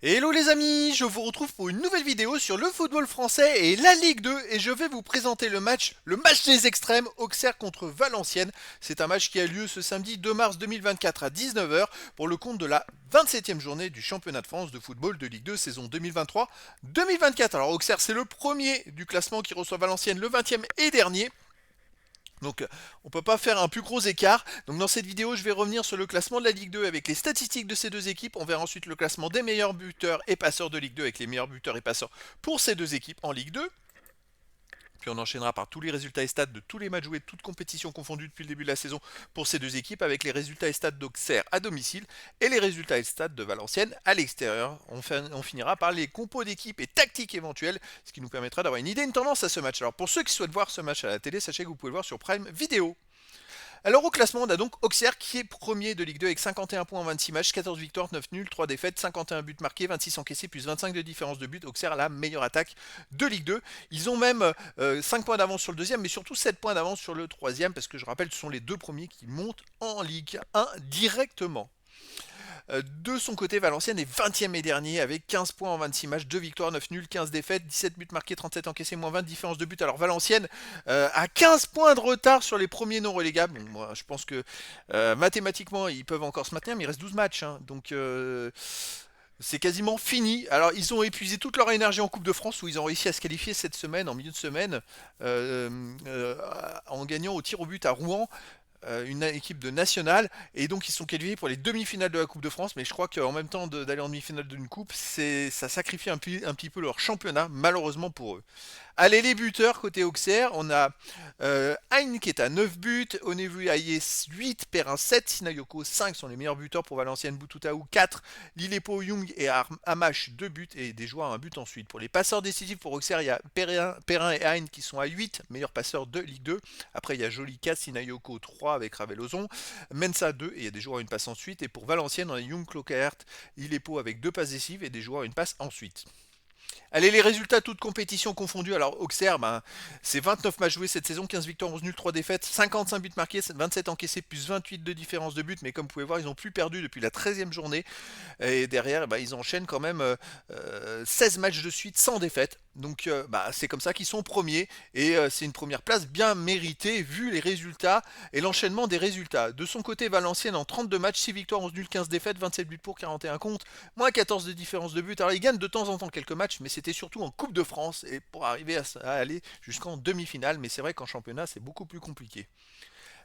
Hello les amis, je vous retrouve pour une nouvelle vidéo sur le football français et la Ligue 2 et je vais vous présenter le match des extrêmes, Auxerre contre Valenciennes. C'est un match qui a lieu ce samedi 2 mars 2024 à 19h pour le compte de la 27e journée du championnat de France de football de Ligue 2 saison 2023-2024. Alors Auxerre c'est le premier du classement qui reçoit Valenciennes le 20e et dernier. Donc on ne peut pas faire un plus gros écart. Donc dans cette vidéo, je vais revenir sur le classement de la Ligue 2 avec les statistiques de ces deux équipes. On verra ensuite le classement des meilleurs buteurs et passeurs de Ligue 2 avec les meilleurs buteurs et passeurs pour ces deux équipes en Ligue 2. Puis on enchaînera par tous les résultats et stats de tous les matchs joués, toutes compétitions confondues depuis le début de la saison pour ces deux équipes, avec les résultats et stats d'Auxerre à domicile et les résultats et stats de Valenciennes à l'extérieur. On finira par les compos d'équipe et tactiques éventuelles, ce qui nous permettra d'avoir une idée, une tendance à ce match. Alors pour ceux qui souhaitent voir ce match à la télé, sachez que vous pouvez le voir sur Prime Vidéo. Alors au classement, on a donc Auxerre qui est premier de Ligue 2 avec 51 points en 26 matchs, 14 victoires, 9 nuls, 3 défaites, 51 buts marqués, 26 encaissés, plus 25 de différence de but. Auxerre a la meilleure attaque de Ligue 2. Ils ont même 5 points d'avance sur le deuxième, mais surtout 7 points d'avance sur le troisième, parce que je rappelle, ce sont les deux premiers qui montent en Ligue 1 directement. De son côté, Valenciennes est 20e et dernier avec 15 points en 26 matchs, 2 victoires, 9 nuls, 15 défaites, 17 buts marqués, 37 encaissés, moins 20 de différence de but. Alors Valenciennes a 15 points de retard sur les premiers non relégables. Bon, moi, je pense que mathématiquement, ils peuvent encore se maintenir, mais il reste 12 matchs. Hein. Donc c'est quasiment fini. Alors ils ont épuisé toute leur énergie en Coupe de France où ils ont réussi à se qualifier cette semaine, en milieu de semaine, en gagnant au tir au but à Rouen, une équipe de nationale, et donc ils sont qualifiés pour les demi-finales de la Coupe de France. Mais je crois qu'en même temps d'aller en demi-finale d'une coupe, ça sacrifie un petit peu leur championnat, malheureusement pour eux. Allez, les buteurs côté Auxerre, on a Hein qui est à 9 buts, Onevu Aye 8, Perrin 7, Sinayoko 5 sont les meilleurs buteurs pour Valenciennes, Boututaou 4, Lilepo, Young et Hamash 2 buts et des joueurs à un but ensuite. Pour les passeurs décisifs pour Auxerre, il y a Perrin et Hein qui sont à 8, meilleurs passeurs de Ligue 2. Après, il y a Jolika, Sinayoko 3 avec Ravelozon, Mensa 2 et il y a des joueurs à une passe ensuite. Et pour Valenciennes, on a Young, Clocaert, Lilepo avec 2 passes décisives et des joueurs à une passe ensuite. Allez, les résultats, toutes compétitions confondues. Alors, Auxerre, c'est 29 matchs joués cette saison, 15 victoires, 11 nuls, 3 défaites, 55 buts marqués, 27 encaissés, plus 28 de différence de but. Mais comme vous pouvez voir, ils n'ont plus perdu depuis la 13e journée. Et derrière, ils enchaînent quand même 16 matchs de suite sans défaite. Donc, c'est comme ça qu'ils sont premiers. Et c'est une première place bien méritée vu les résultats et l'enchaînement des résultats. De son côté, Valenciennes en 32 matchs, 6 victoires, 11 nuls, 15 défaites, 27 buts pour, 41 contre, moins 14 de différence de but. Alors, ils gagnent de temps en temps quelques matchs, mais c'était surtout en Coupe de France et pour arriver à aller jusqu'en demi-finale. Mais c'est vrai qu'en championnat, c'est beaucoup plus compliqué.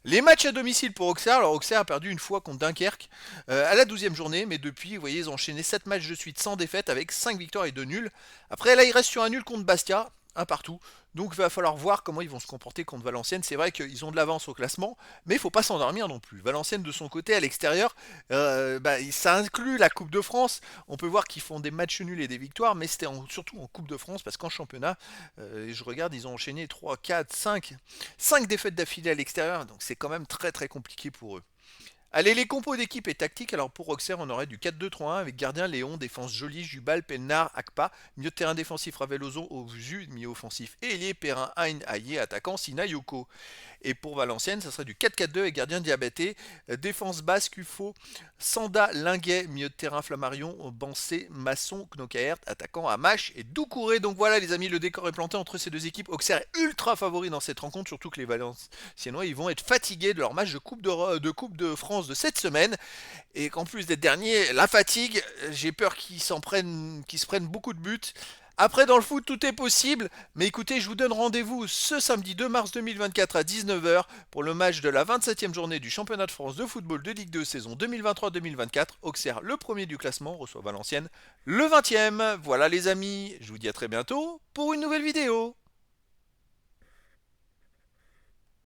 Les matchs à domicile pour Auxerre. Alors Auxerre a perdu une fois contre Dunkerque à la 12e journée, mais depuis, vous voyez, ils ont enchaîné 7 matchs de suite sans défaite avec 5 victoires et 2 nuls. Après, là, ils restent sur un nul contre Bastia, un partout. Donc il va falloir voir comment ils vont se comporter contre Valenciennes. C'est vrai qu'ils ont de l'avance au classement, mais il ne faut pas s'endormir non plus. Valenciennes de son côté à l'extérieur, ça inclut la Coupe de France. On peut voir qu'ils font des matchs nuls et des victoires, mais c'était surtout en Coupe de France parce qu'en championnat, je regarde, ils ont enchaîné 3, 4, 5 défaites d'affilée à l'extérieur. Donc c'est quand même très très compliqué pour eux. Allez, les compos d'équipe et tactique. Alors pour Auxerre, on aurait du 4-2-3-1 avec gardien Léon, défense Joly, Jubal, Pelnard, Akpa, milieu de terrain défensif Raveloso, Ovu, milieu offensif Elie, Perrin, Hein, Aye, attaquant Sinayoko. Et pour Valenciennes, ça serait du 4-4-2 avec gardien Diabaté, défense basse Cufo, Sanda, Linguet, milieu de terrain Flammarion, Bancé, Masson, Knokaert, attaquant Amash et Doucouré. Donc voilà les amis, le décor est planté entre ces deux équipes. Auxerre est ultra favori dans cette rencontre, surtout que les Valenciennois ils vont être fatigués de leur match coupe de France de cette semaine. Et qu'en plus d'être dernier, la fatigue, j'ai peur qu'ils se prennent beaucoup de buts. Après, dans le foot, tout est possible. Mais écoutez, je vous donne rendez-vous ce samedi 2 mars 2024 à 19h pour le match de la 27e journée du championnat de France de football de Ligue 2 saison 2023-2024. Auxerre, le premier du classement, reçoit Valenciennes le 20e. Voilà les amis, je vous dis à très bientôt pour une nouvelle vidéo.